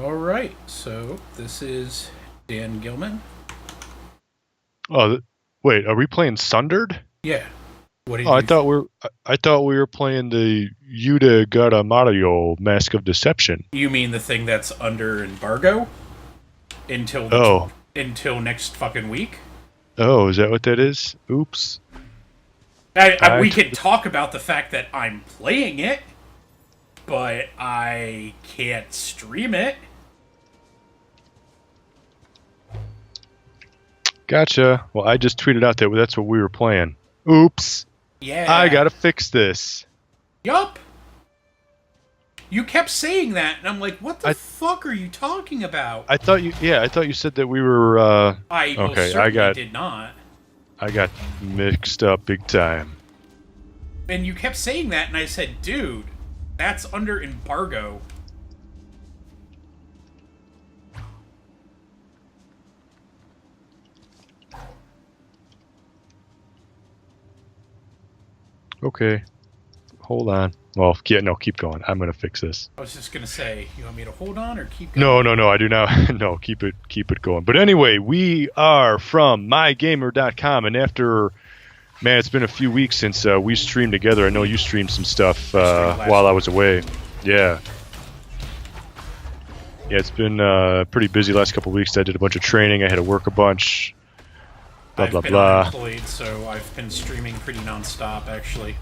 All right, so this is Dan Gillman. Oh, wait, are we playing Sundered? Yeah. What did Oh, you? I thought we were playing the Yuta Gata Mario Mask of Deception. You mean the thing that's under embargo until Oh, until next fucking week? oh, is that what that is? Oops. We I could talk about the fact that I'm playing it, but I can't stream it. Gotcha. Well, I just tweeted out that that's what we were playing. Oops. I Yeah. gotta fix this. Yup. You kept saying that, and I'm like, what the I fuck are you talking about? I thought you said that we were. I most Okay, certainly did not. I got mixed up big time. And you kept saying that, and I said, dude, that's under embargo. Okay, hold on. Well, keep going. I'm gonna fix this. I was just gonna say, you want me to hold on or keep No, going? no, no, I do not. No, keep it going. But anyway, we are from MyGamer.com, and after, man, it's been a few weeks since we streamed together. I know you streamed some stuff while I was away. Yeah. Yeah, it's been pretty busy last couple of weeks. I did a bunch of training. I had to work a bunch. Blah, I've blah, been blah. unemployed, so I've been streaming pretty nonstop, actually.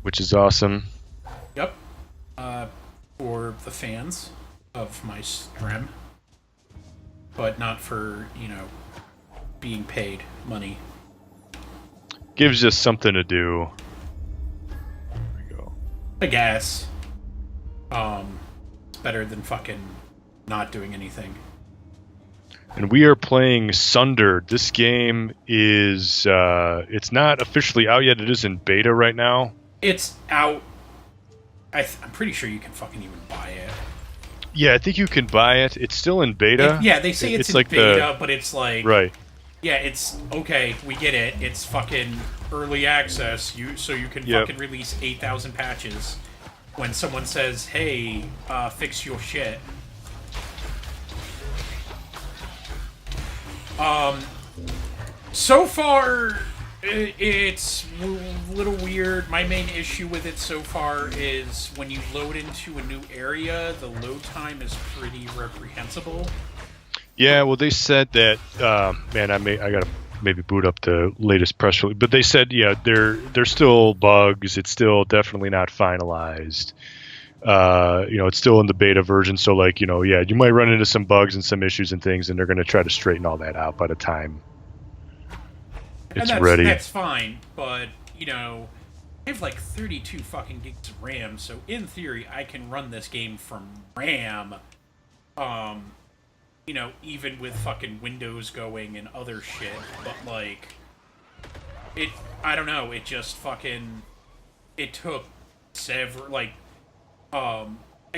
Which is awesome. Yep. For the fans of my stream, but not for, being paid money. Gives us something to do. There we go. I guess. It's better than fucking not doing anything. And we are playing Sundered. This game is, it's not officially out yet. It is in beta right now. It's out. I'm pretty sure you can fucking even buy it. Yeah, I think you can buy it. It's still in beta. Yeah, they say it's in like beta, but it's like... Right. Yeah, it's... Okay, we get it. It's fucking early access, so you can fucking release 8,000 patches when someone says, hey, fix your shit. So far, it's a little weird. My main issue with it so far is when you load into a new area, the load time is pretty reprehensible. Yeah, well, they said that. Man, I gotta maybe boot up the latest press release, but they said, yeah, there's still bugs. It's still definitely not finalized. It's still in the beta version, so like, yeah, you might run into some bugs and some issues and things, and they're gonna try to straighten all that out by the time it's ready. That's fine, but, I have like 32 fucking gigs of RAM, so in theory, I can run this game from RAM, even with fucking Windows going and other shit, but, like, I don't know, it just fucking, it took several, like, I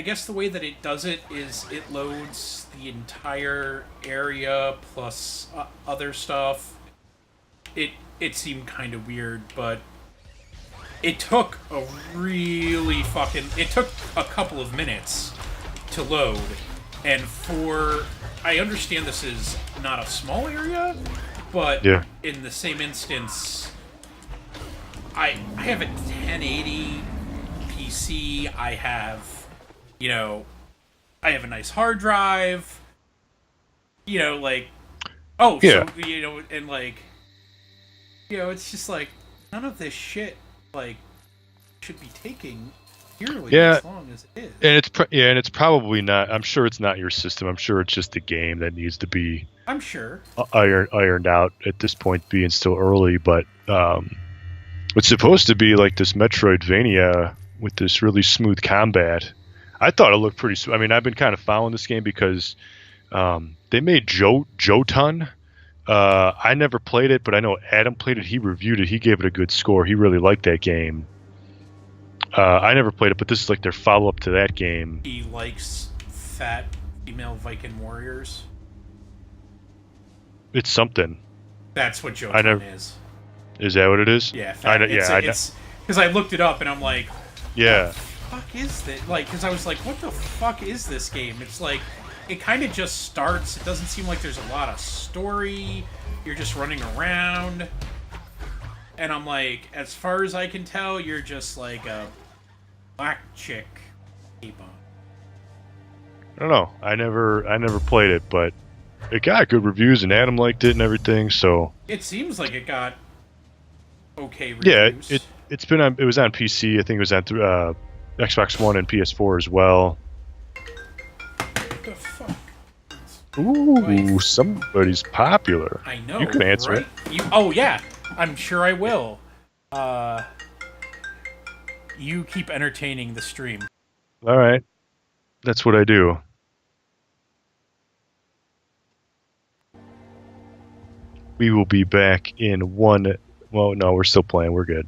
guess the way that it does it is it loads the entire area plus other stuff. It seemed kind of weird, but it took it took a couple of minutes to load, and I understand this is not a small area, but Yeah. in the same instance, I have a 1080 PC, I have a nice hard drive, like, Yeah. so, and like, it's just like, none of this shit, like, should be taking nearly as long as it is. And it's probably not. I'm sure it's not your system. I'm sure it's just the game that needs to be I'm sure. ironed out at this point, being still early. But it's supposed to be like this Metroidvania with this really smooth combat. I thought it looked pretty. I mean, I've been kind of following this game because they made Jotun. I never played it, but I know Adam played it. He reviewed it. He gave it a good score. He really liked that game. I never played it, but this is like their follow-up to that game. He likes fat female Viking warriors. It's something. That's what Jotun is. Is that what it is? Yeah, It's because I looked it up and I'm like, yeah. what the fuck is this? Like, because I was like, what the fuck is this game? It's like, it kind of just starts. It doesn't seem like there's a lot of story. You're just running around. And I'm like, as far as I can tell, you're just like a black chick. I don't know. I never played it, but it got good reviews and Adam liked it and everything. So it seems like it got okay reviews. Yeah, it's been on. It was on PC. I think it was on Xbox One and PS4 as well. What the fuck? Ooh, somebody's popular. I know. You can answer right? it. Oh yeah, I'm sure I will. You keep entertaining the stream. All right, that's what I do. We will be back in one. Well, no, we're still playing. We're good.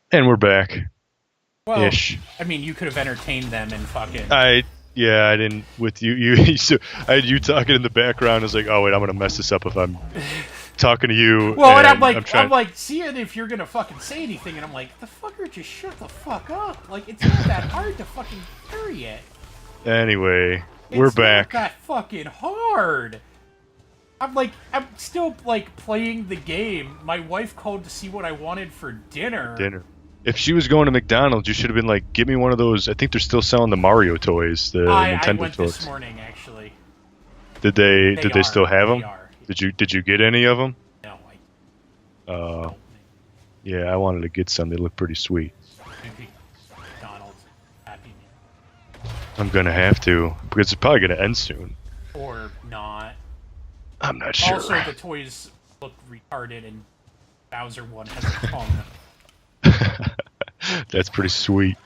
And we're back. Well, Ish. I mean, you could have entertained them and fucking. I didn't with you. So I had you talking in the background. I was like, oh wait, I'm gonna mess this up if I'm talking to you. Well, and I'm like, seeing if you're gonna fucking say anything, and I'm like, the fucker, just shut the fuck up. Like, it's not that hard to fucking carry it. Anyway, we're back. It's not that fucking hard. I'm still like playing the game. My wife called to see what I wanted for dinner. If she was going to McDonald's, you should have been like, "Give me one of those." I think they're still selling the Mario toys, the Nintendo I went toys. this morning, actually. Did they still have them? Are. Did you get any of them? No, yeah, I wanted to get some. They look pretty sweet. McDonald's, Happy Meal. I'm gonna have to because it's probably gonna end soon. Or not. I'm not sure. Also, the toys look retarded, and Bowser one has a tongue. That's pretty sweet.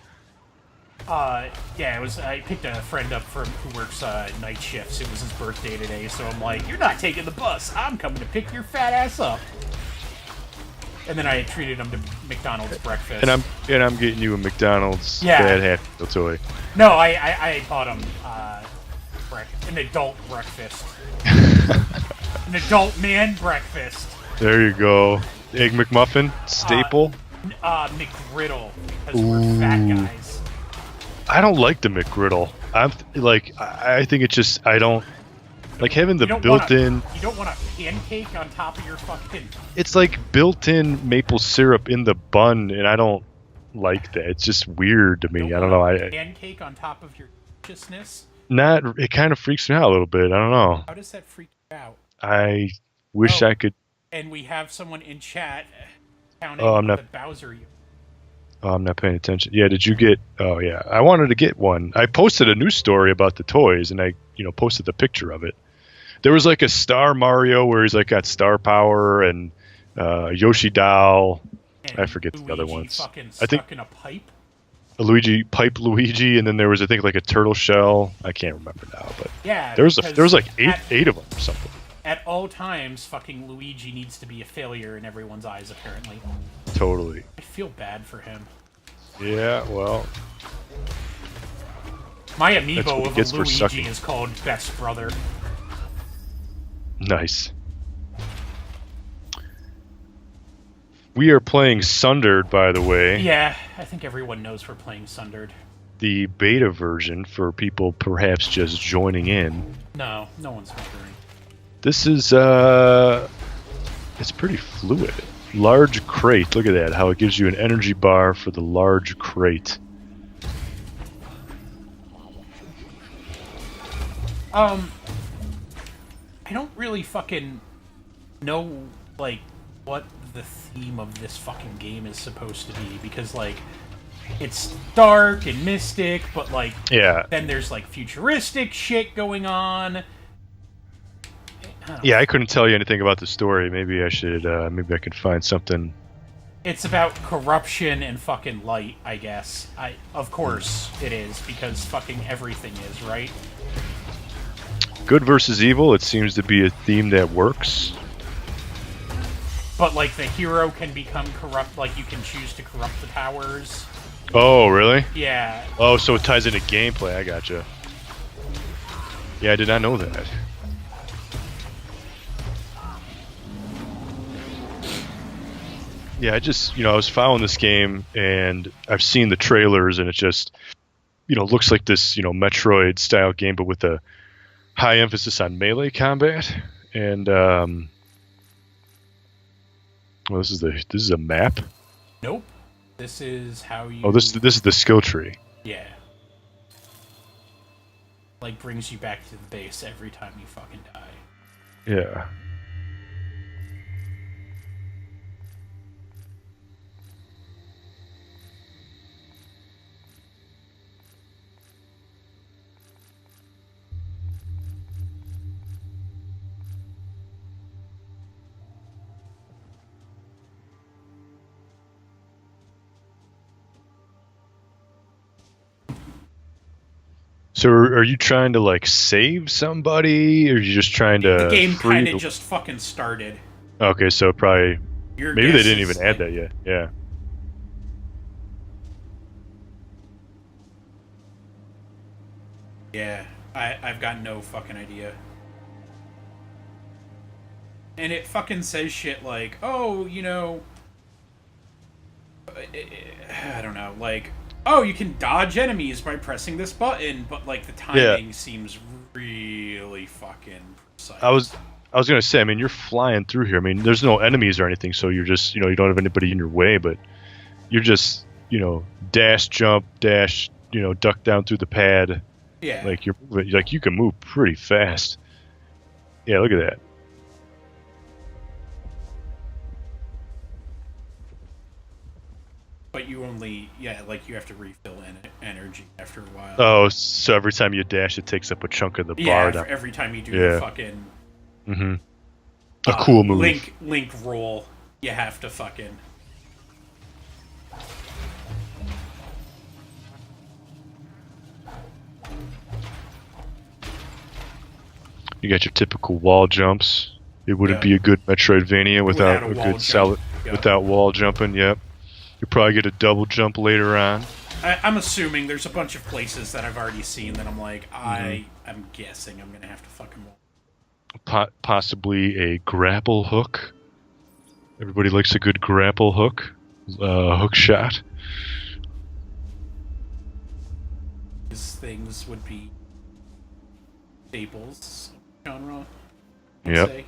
Yeah, it was. I picked a friend up who works night shifts. It was his birthday today, so I'm like, "You're not taking the bus. I'm coming to pick your fat ass up." And then I treated him to McDonald's breakfast. And I'm getting you a McDonald's Bad Happy Meal toy. No, I bought him an adult breakfast. An adult man breakfast. There you go. Egg McMuffin, staple. McGriddle, because we're fat guys. I don't like the McGriddle. I think it's just, I don't like having the built-in. You don't want a pancake on top of your fucking. It's like built-in maple syrup in the bun, and I don't like that. It's just weird to me. I don't know. Pancake on top of your deliciousness. It kind of freaks me out a little bit. I don't know. How does that freak you out? I wish I could. And we have someone in chat counting the Bowser. Oh, I'm not paying attention. Yeah, did you get? Oh, yeah. I wanted to get one. I posted a news story about the toys, and I, posted the picture of it. There was like a Star Mario where he's like got star power, and Yoshi doll. And I forget the other ones. I think in a pipe. A Luigi, and then there was I think like a turtle shell. I can't remember now, but yeah, there was like eight of them or something. At all times, fucking Luigi needs to be a failure in everyone's eyes, apparently. Totally. I feel bad for him. Yeah, well. My amiibo of a Luigi is called Best Brother. Nice. We are playing Sundered, by the way. Yeah, I think everyone knows we're playing Sundered. The beta version for people perhaps just joining in. No one's wondering. This is, it's pretty fluid. Large crate. Look at that, how it gives you an energy bar for the large crate. I don't really fucking know, like, what the theme of this fucking game is supposed to be, because, like, it's dark and mystic, but, like, yeah. Then there's, like, futuristic shit going on. I couldn't tell you anything about the story. Maybe I should, maybe I could find something It's about corruption and fucking light, I guess. Of course it is, because fucking everything is, right? Good versus evil, it seems to be a theme that works. But, like, the hero can become corrupt, like, you can choose to corrupt the powers. Oh, really? Yeah. Oh, so it ties into gameplay, I gotcha. Yeah, I did not know that. Yeah, I just, I was following this game, and I've seen the trailers, and it just, looks like this, Metroid-style game, but with a high emphasis on melee combat. And, well, this is a map? Nope. This is how you... Oh, this is the skill tree. Yeah. Like, brings you back to the base every time you fucking die. Yeah. So are you trying to, like, save somebody, or are you just trying to... The game kind of just fucking started. Okay, so probably... Your maybe they didn't guess even is, add like, that yet. Yeah. Yeah, I've got no fucking idea. And it fucking says shit like, oh, I don't know, like, oh, you can dodge enemies by pressing this button, but, like, the timing seems really fucking precise. I was gonna say, I mean, you're flying through here. I mean, there's no enemies or anything, so you're just, you don't have anybody in your way, but you're just, dash, jump, dash, duck down through the pad. Yeah. Like, you can move pretty fast. Yeah, look at that. But you only, like, you have to refill energy after a while. Oh, so every time you dash, it takes up a chunk of the bar. Yeah, every time you do the fucking... Mm-hmm. A cool move. Link roll, you have to fucking... You got your typical wall jumps. It wouldn't be a good Metroidvania without a good solid... Without wall jumping, yep. You probably get a double jump later on. I'm assuming there's a bunch of places that I've already seen that I'm like, I'm guessing I'm going to have to fucking wall. Possibly a grapple hook. Everybody likes a good grapple hook. Hook shot. These things would be staples genre. Yep. Say.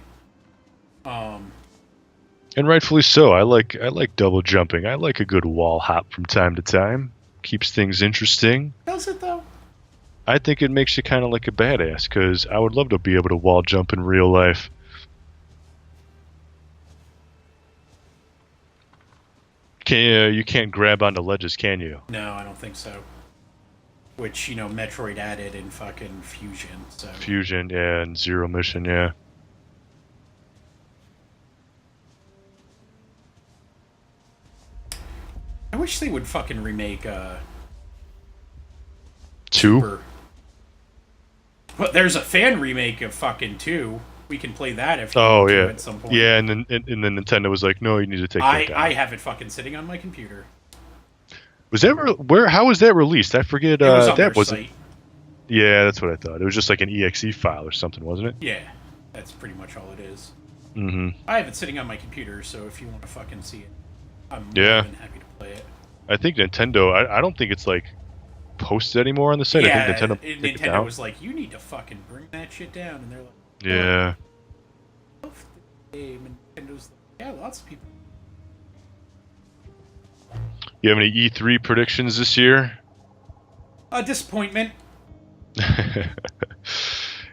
And rightfully so. I like double jumping. I like a good wall hop from time to time. Keeps things interesting. Does it though? I think it makes you kind of like a badass, because I would love to be able to wall jump in real life. You can't grab onto ledges, can you? No, I don't think so. Which, Metroid added in fucking Fusion. So. Fusion, yeah, and Zero Mission, yeah. I wish they would fucking remake, 2? Super. But there's a fan remake of fucking 2. We can play that if you want to at some point. Yeah, and then Nintendo was like, no, you need to take that down. I have it fucking sitting on my computer. Was that how was that released? I forget. It was on that their site. Yeah, that's what I thought. It was just like an EXE file or something, wasn't it? Yeah, that's pretty much all it is. Mm-hmm. I have it sitting on my computer, so if you want to fucking see it, I'm more than happy to play it. I think Nintendo. I don't think it's like posted anymore on the site. Yeah, I think Nintendo was like, you need to fucking bring that shit down, and they're like, yeah. I love the game, and Nintendo's like, yeah, lots of people. You have any E3 predictions this year? A disappointment.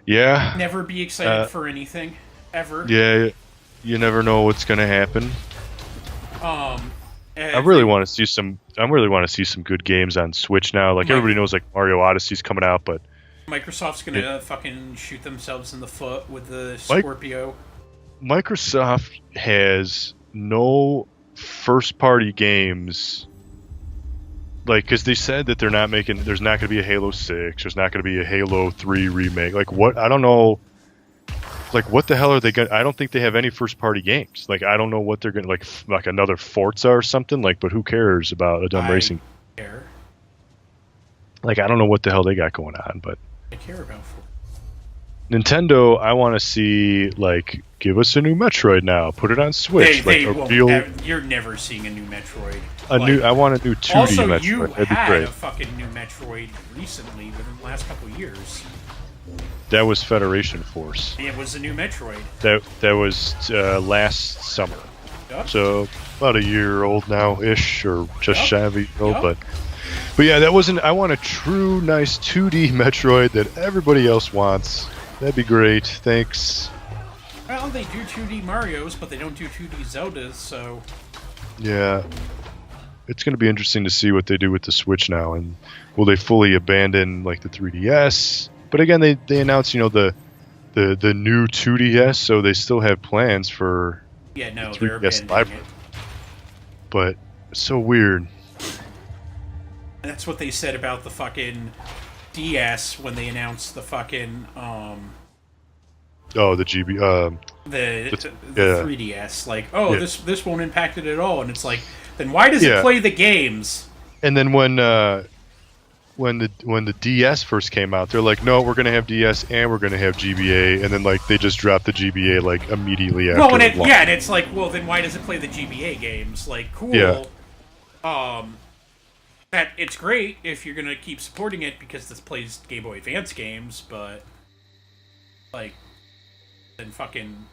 Yeah. Never be excited for anything, ever. Yeah, you never know what's gonna happen. I really want to see some. I really want to see some good games on Switch now. Like everybody knows, like Mario Odyssey's coming out, but Microsoft's gonna fucking shoot themselves in the foot with the Scorpio. Microsoft has no first-party games, like, because they said that they're not making, there's not going to be a Halo 6, there's not going to be a Halo 3 remake. Like, what? I don't know. Like, what the hell are they going to... I don't think they have any first-party games. Like, I don't know what they're going to... Like another Forza or something? Like, but who cares about a dumb racing... care. Like, I don't know what the hell they got going on, but... I care about Forza. Nintendo, I want to see, like, give us a new Metroid now. Put it on Switch. They like, won't you're never seeing a new Metroid. I want a new 2D also, Metroid. you That'd be had great. a fucking new Metroid recently, within the last couple of years. That was Federation Force. It was a new Metroid. That was last summer. Yep. So about a year old now ish, or just shy of a year old. Yep. But yeah, that wasn't. I want a true nice 2D Metroid that everybody else wants. That'd be great. Thanks. Well, they do 2D Marios, but they don't do 2D Zeldas, so... Yeah. It's going to be interesting to see what they do with the Switch now, and will they fully abandon, like, the 3DS? But again, they announced, you know, the new 2DS, so they still have plans for the they're 3DS library. But it's so weird. And that's what they said about the fucking DS when they announced the fucking Oh, the GB the 3DS. Like, oh, this won't impact it at all, and it's like, then why does it play the games? And then when the DS first came out, they're like, no, we're gonna have DS and we're gonna have GBA, and then like they just dropped the GBA like immediately after. Well, and it's like, well, then why does it play the GBA games? Like, cool. Yeah. That it's great if you're gonna keep supporting it because this plays Game Boy Advance games, but like, then fucking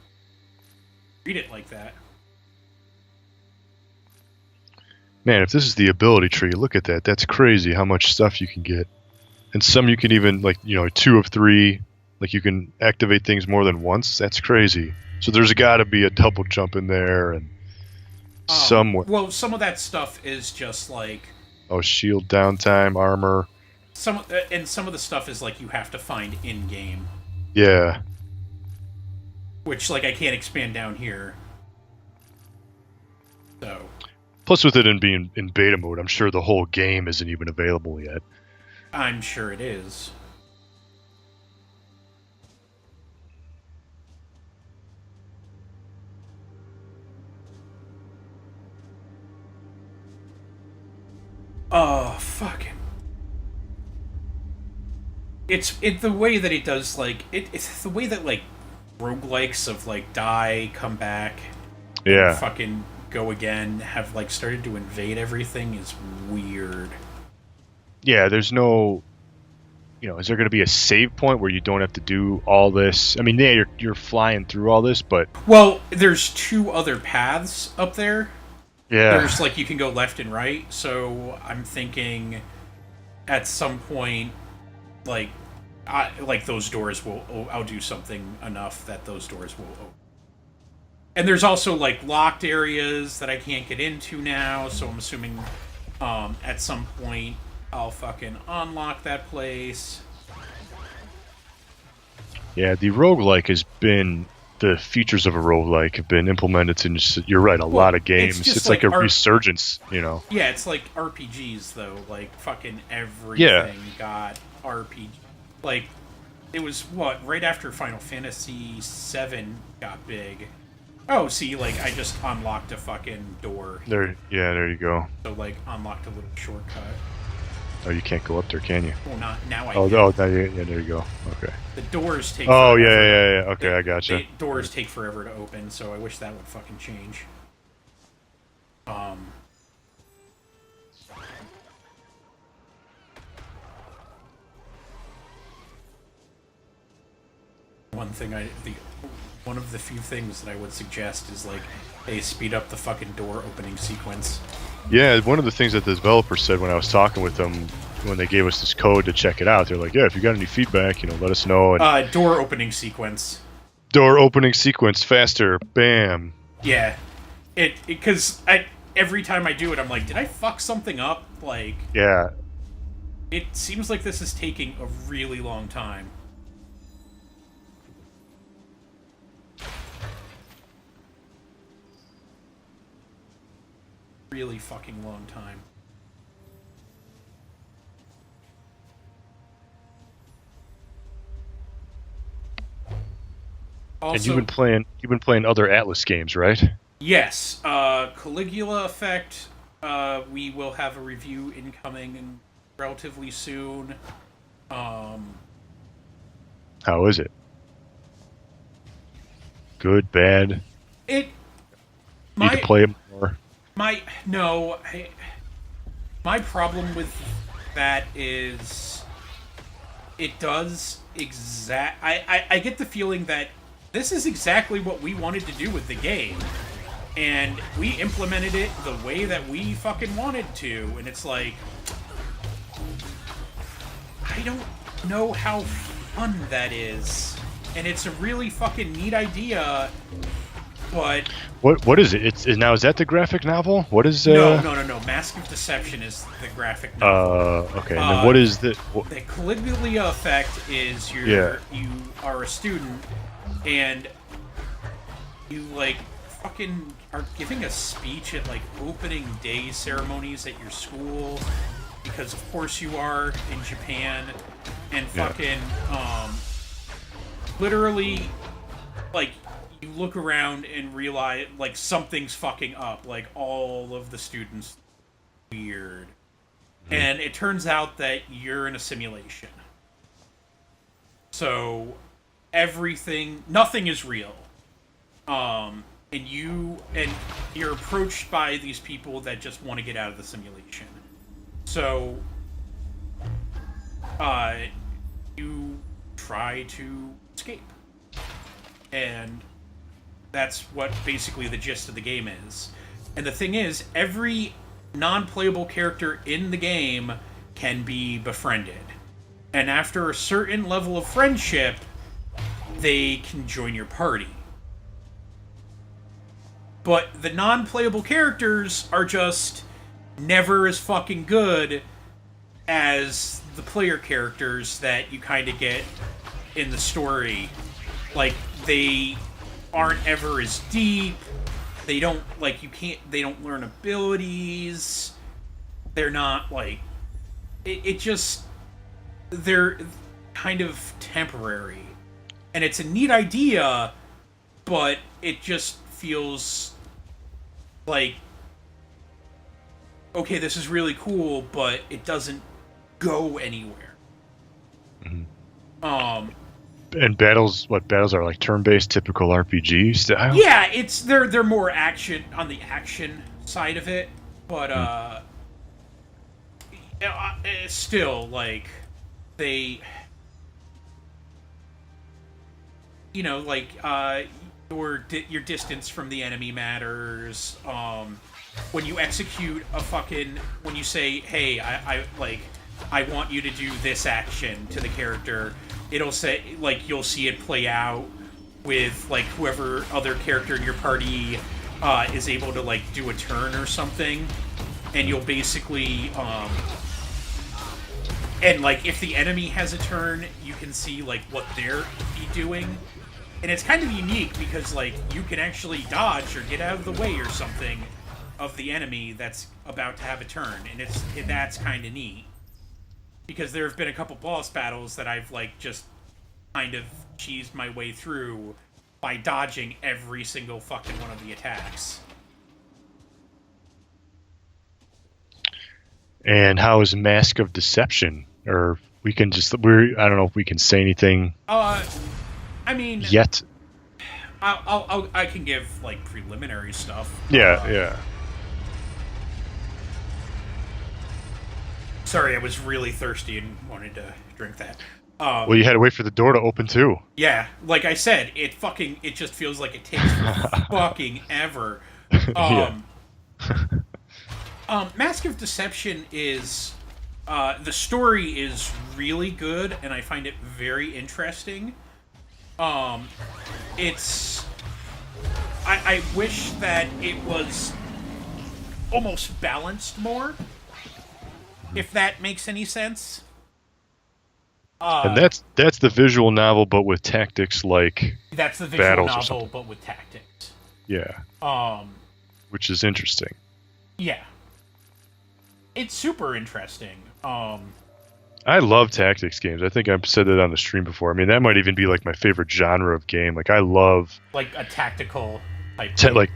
treat it like that. Man, if this is the ability tree, look at that. That's crazy how much stuff you can get. And some you can even, like, you know, 2 of 3, like you can activate things more than once. That's crazy. So there's got to be a double jump in there and somewhere. Well, some of that stuff is just like... Oh, shield downtime, armor. Some of the stuff is like you have to find in-game. Yeah. Which, like, I can't expand down here. So... Plus, with it being in beta mode, I'm sure the whole game isn't even available yet. I'm sure it is. Oh, fucking... It's the way that it does, like... It's the way that, like, roguelikes of, like, die, come back... Yeah. Fucking... go again, have like started to invade everything is weird. Yeah, there's no, you know, is there going to be a save point where you don't have to do all this? I mean, yeah, you're flying through all this, but well, there's 2 other paths up there. Yeah, there's like you can go left and right. So I'm thinking, at some point, like, those doors will. I'll do something enough that those doors will open. And there's also, like, locked areas that I can't get into now, so I'm assuming at some point I'll fucking unlock that place. Yeah, the roguelike has been... The features of a roguelike have been implemented in, you're right, a lot of games. It's like a resurgence, you know? Yeah, it's like RPGs, though. Like, fucking everything got RPG. Like, it was, what, right after Final Fantasy VII got big... Oh, see, like, I just unlocked a fucking door. There you go. So, like, unlocked a little shortcut. Oh, you can't go up there, can you? Well, not now. There you go. Okay. The doors take. Oh, yeah. Okay, I gotcha. The doors take forever to open, so I wish that would fucking change. One of the few things that I would suggest is, like, hey, speed up the fucking door opening sequence. Yeah, one of the things that the developer said when I was talking with them, when they gave us this code to check it out, they're like, yeah, if you got any feedback, you know, let us know. And door opening sequence. Door opening sequence, faster, bam. Yeah. Because every time I do it, I'm like, did I fuck something up? Like... Yeah. It seems like this is taking a really long time. really fucking long time. Also, And you've been playing other Atlas games, right? yes, Caligula Effect. We will have a review incoming relatively soon. Um, How is it? Good, bad? it Need to my play it more? my no. My problem with that is it does I get the feeling that this is exactly what we wanted to do with the game, and we implemented it the way that we fucking wanted to, and it's like, I don't know how fun that is, and it's a really fucking neat idea, but What is it? Now, is that the graphic novel? What is no. Mask of Deception is the graphic novel. Okay. And then what is the The Caligula Effect is you are a student and you like fucking are giving a speech at like opening day ceremonies at your school, because of course you are in Japan, and fucking literally like you look around and realize like something's fucking up, like all of the students weird. And it turns out that you're in a simulation. So nothing is real. And you're approached by these people that just want to get out of the simulation. So you try to escape. And that's what basically the gist of the game is. And the thing is, every non-playable character in the game can be befriended. And after a certain level of friendship, they can join your party. But the non-playable characters are just never as fucking good as the player characters that you kind of get in the story. Like, they aren't ever as deep. They don't, like, they don't learn abilities. They're not, like, it just, they're kind of temporary. And it's a neat idea, but it just feels like, okay, this is really cool, but it doesn't go anywhere. Mm-hmm. And battles are like turn-based, typical RPG style? Yeah, they're more action on the action side of it, but still, like, they, you know, like, your distance from the enemy matters. When you execute when you say, hey, I want you to do this action to the character, it'll say, like, you'll see it play out with, like, whoever other character in your party is able to, like, do a turn or something, and you'll basically, and, like, if the enemy has a turn, you can see, like, what they're doing, and it's kind of unique because, like, you can actually dodge or get out of the way or something of the enemy that's about to have a turn, and that's kind of neat. Because there have been a couple boss battles that I've, like, just kind of cheesed my way through by dodging every single fucking one of the attacks. And how is Mask of Deception? Or I don't know if we can say anything. I mean, yet. I can give, like, preliminary stuff. Yeah. Sorry, I was really thirsty and wanted to drink that. Well, you had to wait for the door to open too. Yeah, like I said, it just feels like it takes fucking ever. Mask of Deception is, the story is really good, and I find it very interesting. I wish that it was almost balanced more, if that makes any sense. And that's the visual novel, but with tactics, like that's the visual battles novel, but with tactics. Yeah. Which is interesting. Yeah. It's super interesting. I love tactics games. I think I've said that on the stream before. I mean, that might even be like my favorite genre of game. Like I love like a tactical type game.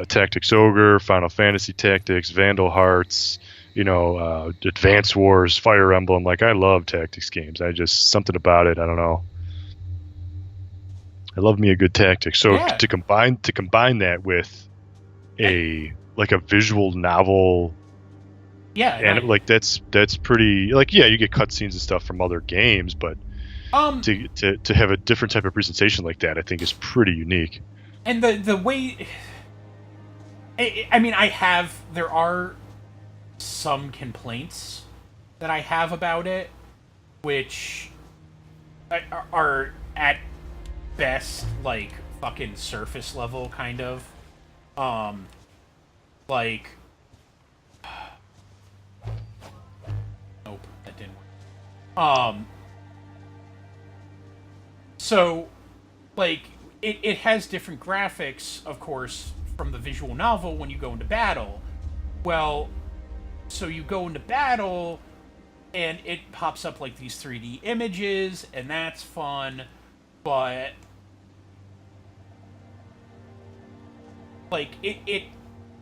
Tactics Ogre, Final Fantasy Tactics, Vandal Hearts, Advance Wars, Fire Emblem. Like I love tactics games. I just something about it. I don't know. I love me a good tactic. So Yeah. to combine that with a visual novel. Yeah, and like that's pretty like you get cutscenes and stuff from other games, but to have a different type of presentation like that, I think is pretty unique. And the way, I mean, there are some complaints that I have about it, which are at best like fucking surface level kind of, like. Nope, that didn't work. So, like, it has different graphics, of course, from the visual novel when you go into battle. Well, so you go into battle, and it pops up like these 3D images, and that's fun, but like it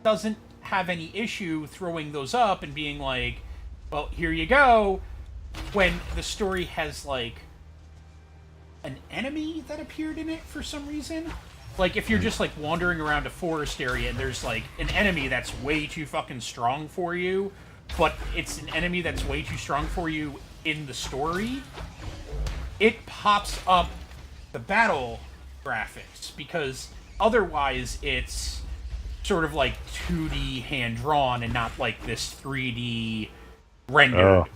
doesn't have any issue throwing those up and being like, well, here you go, when the story has like an enemy that appeared in it for some reason. Like if you're just like wandering around a forest area and there's like an enemy that's way too fucking strong for you, but it's an enemy that's way too strong for you in the story, it pops up the battle graphics, because otherwise it's sort of like 2D hand-drawn and not like this 3D rendered,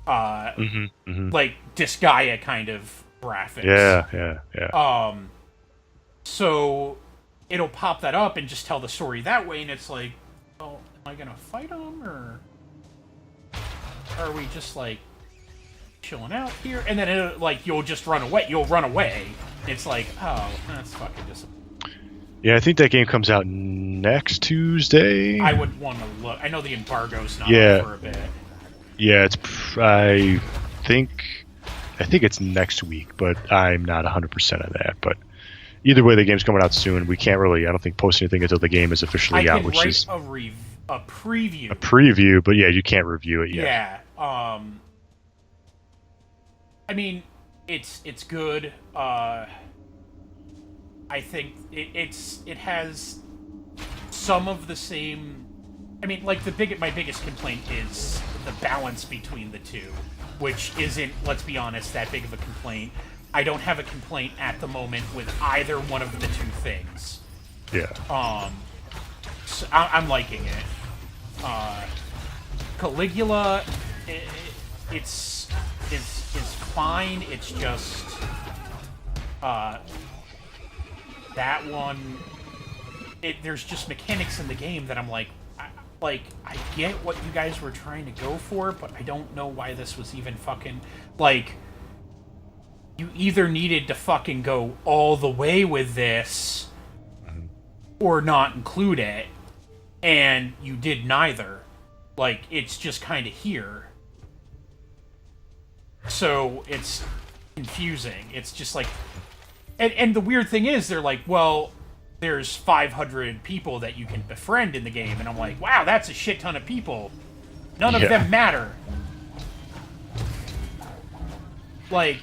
like Disgaea kind of graphics. Yeah. So it'll pop that up and just tell the story that way, and it's like, well, am I gonna fight them, or are we just like chilling out here? And then it'll, like, you'll just run away. You'll run away. It's like, oh, that's fucking disappointing. Yeah, I think that game comes out next Tuesday. I would want to look. I know the embargo's not up for a bit. Yeah, I think it's next week, but I'm not 100% on that. But either way, the game's coming out soon. We can't really, I don't think, post anything until the game is officially out, which is a preview. A preview, but yeah, you can't review it yet. Yeah. I mean, it's good. I think it has some of the same. I mean, like my biggest complaint is the balance between the two, which isn't, let's be honest, that big of a complaint. I don't have a complaint at the moment with either one of the two things. Yeah. So I'm liking it. Caligula, it's fine. It's just that one. There's just mechanics in the game that I'm like, I get what you guys were trying to go for, but I don't know why this was even fucking like. You either needed to fucking go all the way with this, or not include it, and you did neither. Like, it's just kind of here. So it's confusing. It's just like, and the weird thing is, they're like, well, there's 500 people that you can befriend in the game, and I'm like, wow, that's a shit ton of people. None of them matter. Like,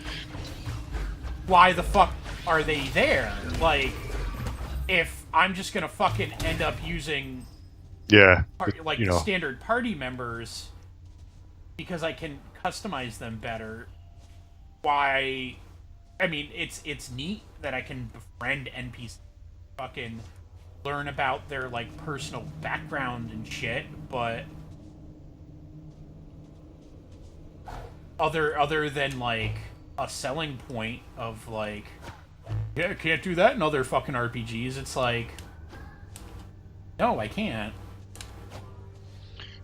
why the fuck are they there? Like, if I'm just gonna fucking end up using standard party members because I can customize them better, why? I mean, it's neat that I can befriend NPCs, fucking learn about their like personal background and shit, but other than like a selling point of like, yeah, can't do that in other fucking RPGs. It's like, no, I can't.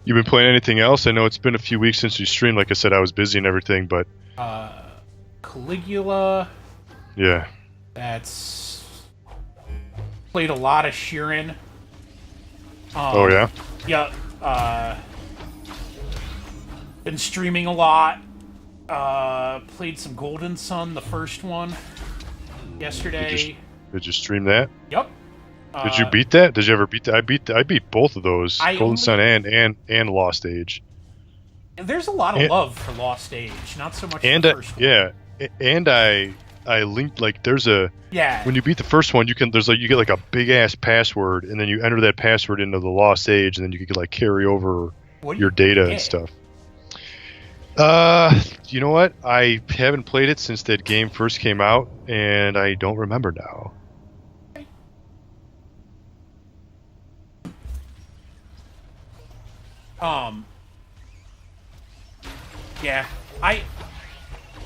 You been playing anything else? I know it's been a few weeks since you streamed. Like I said, I was busy and everything, but Caligula. Yeah. That's played a lot of Sheeran. Oh yeah. Yeah. Been streaming a lot. Played some Golden Sun, the first one, yesterday. Did you stream that? Yep. Did you beat that? Did you ever beat that? I beat both of those, Golden Sun and Lost Age. There's a lot of love for Lost Age, not so much for the first one. Yeah, and I linked, like, there's a when you beat the first one, you get like a big ass password, and then you enter that password into the Lost Age, and then you can like carry over your data and stuff. You know what? I haven't played it since that game first came out, and I don't remember now. Yeah,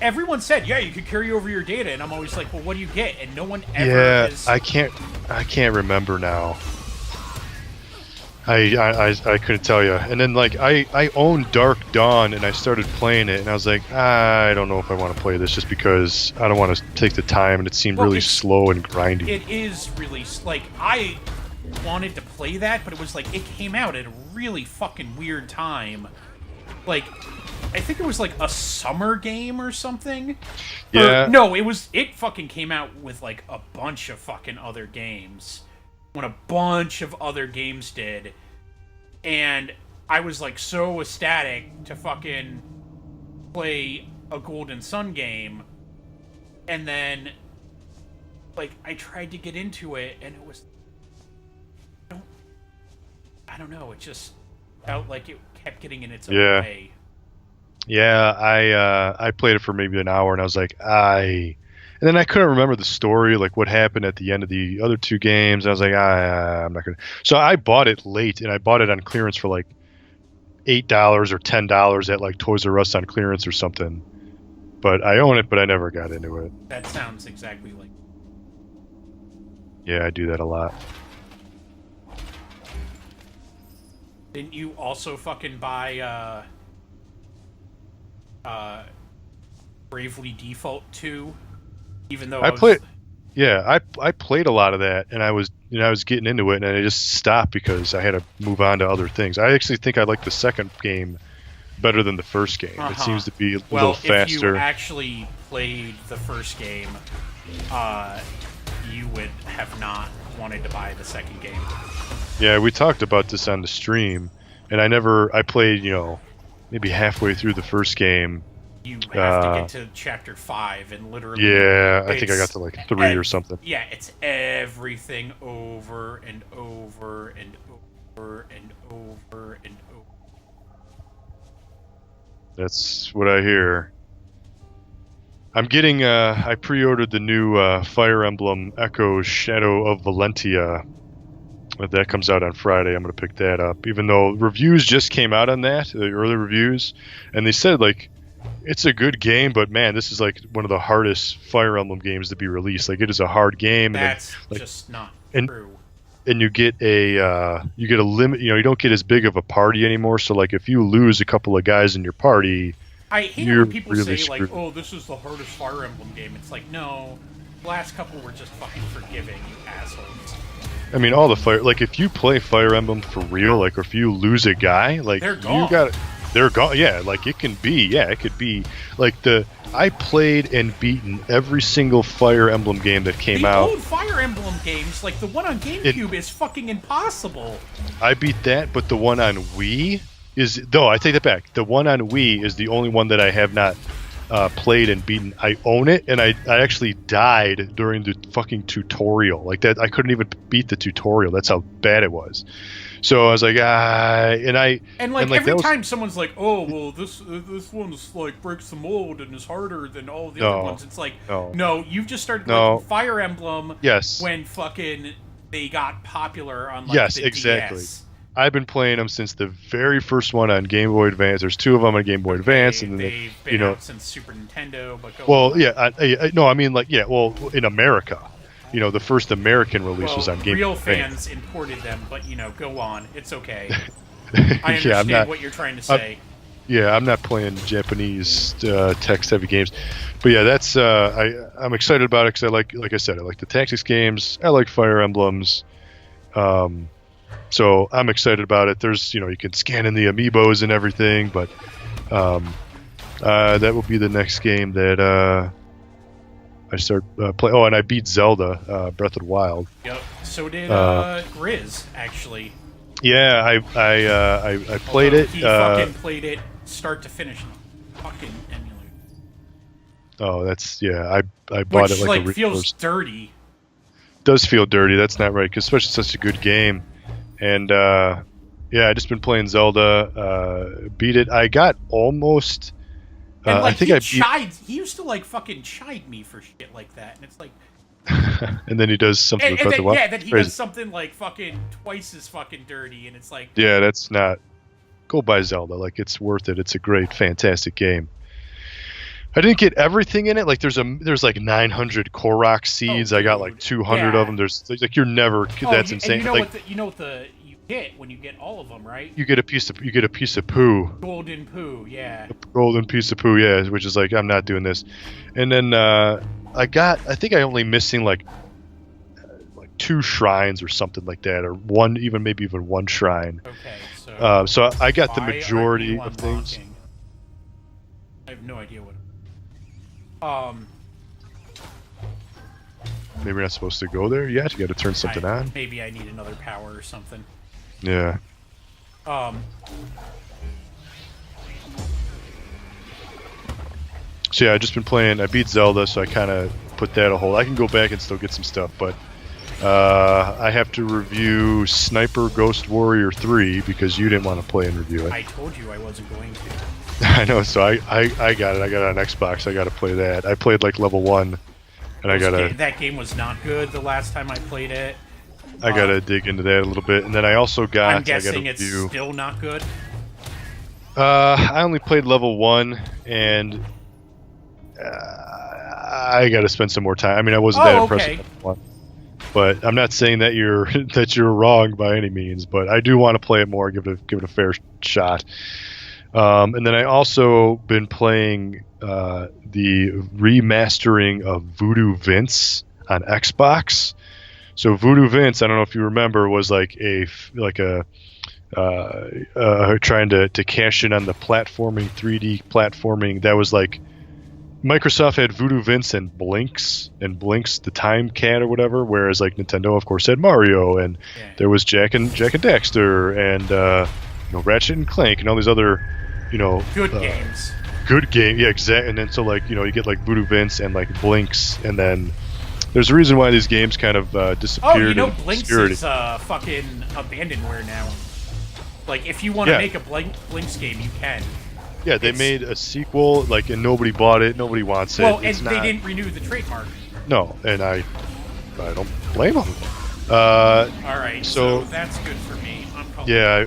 everyone said, yeah, you could carry over your data, and I'm always like, well, what do you get? And no one ever has... I can't remember now. I couldn't tell you. And then, like, I own Dark Dawn, and I started playing it, and I was like, I don't know if I want to play this, just because I don't want to take the time, and it seemed really slow and grindy. It is really, like, I wanted to play that, but it was like, it came out at a really fucking weird time. Like, I think it was like a summer game or something. Yeah. Or, no, it fucking came out with like a bunch of fucking other games. When a bunch of other games did. And I was like so ecstatic to fucking play a Golden Sun game. And then, like, I tried to get into it, and it was... I don't know, it just felt like it kept getting in its own way. Yeah, I played it for maybe an hour, and I was like, and then I couldn't remember the story, like what happened at the end of the other two games. I was like, I'm not gonna. So I bought it late, and I bought it on clearance for like $8 or $10 at like Toys R Us on clearance or something. But I own it, but I never got into it. That sounds exactly like... Yeah, I do that a lot. Didn't you also fucking buy, Bravely Default 2? Even though I played a lot of that, and I was getting into it, and I just stopped because I had to move on to other things. I actually think I like the second game better than the first game. It seems to be a little faster. If you actually played the first game, you would have not wanted to buy the second game. Yeah, we talked about this on the stream, and I played, maybe halfway through the first game. You have to get to chapter 5, and literally... Yeah, I think I got to like 3 or something. Yeah, it's everything over and over and over and over and over. That's what I hear. I'm getting, I pre-ordered the new Fire Emblem Echo Shadow of Valentia. That comes out on Friday. I'm going to pick that up. Even though reviews just came out on that, the early reviews, and they said, like, it's a good game, but man, this is like one of the hardest Fire Emblem games to be released. Like, it is a hard game. That's and then, like, just not true. And you get a limit. You don't get as big of a party anymore. So, like, if you lose a couple of guys in your party, I hate when people say like, "Oh, this is the hardest Fire Emblem game." It's like, no, the last couple were just fucking forgiving, you assholes. I mean, all the fire. Like, if you play Fire Emblem for real, like, or if you lose a guy, like, they're gone. You got. They're gone. Yeah, like it could be like I played and beaten every single Fire Emblem game that came out. The old Fire Emblem games, like the one on GameCube, is fucking impossible. I beat that, but the one on Wii is... No, I take that back. The one on Wii is the only one that I have not played and beaten. I own it, and I actually died during the fucking tutorial. Like that, I couldn't even beat the tutorial. That's how bad it was. So I was like, and like every time someone's like, oh, well, this one's like breaks the mold and is harder than all the other ones. It's like, no, you've just started like Fire Emblem. Yes. When fucking they got popular on like the exactly. DS. I've been playing them since the very first one on Game Boy Advance. There's 2 of them on Game Boy Advance, and then they've been out since Super Nintendo. But in America. The first American release was on Game Boy Advance. Real fans imported them, but go on. It's okay. I understand what you're trying to say. I'm not playing Japanese text-heavy games, but yeah, that's I'm excited about it because like I said, I like the tactics games. I like Fire Emblems. So I'm excited about it. There's, you can scan in the amiibos and everything, but that will be the next game that I start play. Oh, and I beat Zelda, Breath of the Wild. Yep. So did Grizz, actually. Yeah, I played Although it. He fucking played it start to finish. Fucking emulator. Oh, that's I bought Which, it like a feels dirty. Does feel dirty. That's not right, 'cause especially such a good game. And I just been playing Zelda. Beat it. I got almost. And I think he used to fucking chide me for shit like that, and it's like. And then he does something with Breath of the Wild. Yeah, then he does something fucking twice as fucking dirty, and it's like. Yeah, that's not. Go buy Zelda. Like, it's worth it. It's a great, fantastic game. I didn't get everything in it. Like, there's 900 Korok seeds. I got 200 of them. There's you're never. That's insane. And you know what you get when you get all of them, right? You get a piece of poo. Golden poo, yeah. A golden piece of poo, yeah. Which is I'm not doing this. And then I think I only missing like 2 shrines or something like that, or maybe even one shrine. Okay, so I got the majority of things. I have no idea what. Maybe we're not supposed to go there yet. You got to turn something on. Maybe I need another power or something. Yeah. So yeah, I just been playing. I beat Zelda, so I kind of put that a hold. I can go back and still get some stuff, but I have to review Sniper Ghost Warrior 3 because you didn't want to play and review it. I told you I wasn't going to. I know, so I got it. I got it on Xbox. I got to play that. I played level 1, and that game was not good the last time I played it. I gotta dig into that a little bit, and then I also got. I'm guessing it's still not good. I only played level 1, and I got to spend some more time. I mean, I wasn't that impressed with level 1, but I'm not saying that you're wrong by any means. But I do want to play it more, give it a fair shot. And then I also been playing the remastering of Voodoo Vince on Xbox. So Voodoo Vince, I don't know if you remember, was trying to cash in on the platforming, 3D platforming. That was Microsoft had Voodoo Vince and Blinks the Time Cat or whatever, whereas Nintendo of course had Mario, and there was Jack and Daxter, and Ratchet and Clank and all these other good games. Good game, yeah, exactly. And then so you get Voodoo Vince and Blinks, and then there's a reason why these games kind of disappeared. Oh, Blinks is fucking abandonware now. If you want to make a Blinks game, you can. Yeah, they made a sequel, and nobody bought it. Nobody wants it. Well, and they didn't renew the trademark. No, and I don't blame them. All right, so that's good for me. I'm calling. Yeah,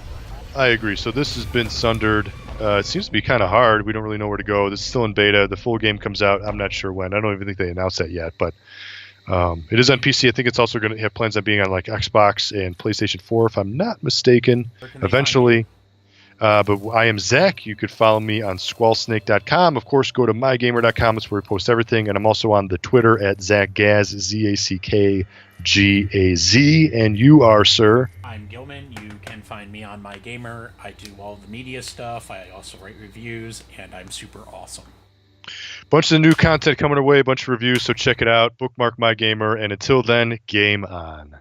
I agree. So this has been Sundered. It seems to be kind of hard. We don't really know where to go. This is still in beta. The full game comes out. I'm not sure when. I don't even think they announced that yet, but it is on PC. I think it's also going to have plans on being on Xbox and PlayStation 4, if I'm not mistaken, eventually. But I am Zach. You could follow me on squallsnake.com. Of course, go to mygamer.com. That's where we post everything. And I'm also on the Twitter at ZachGaz, ZackGaz. And you are, sir? I'm Gillman. You can find me on MyGamer. I do all the media stuff. I also write reviews, and I'm super awesome. Bunch of new content coming our way, a bunch of reviews, so check it out. Bookmark MyGamer, and until then, game on.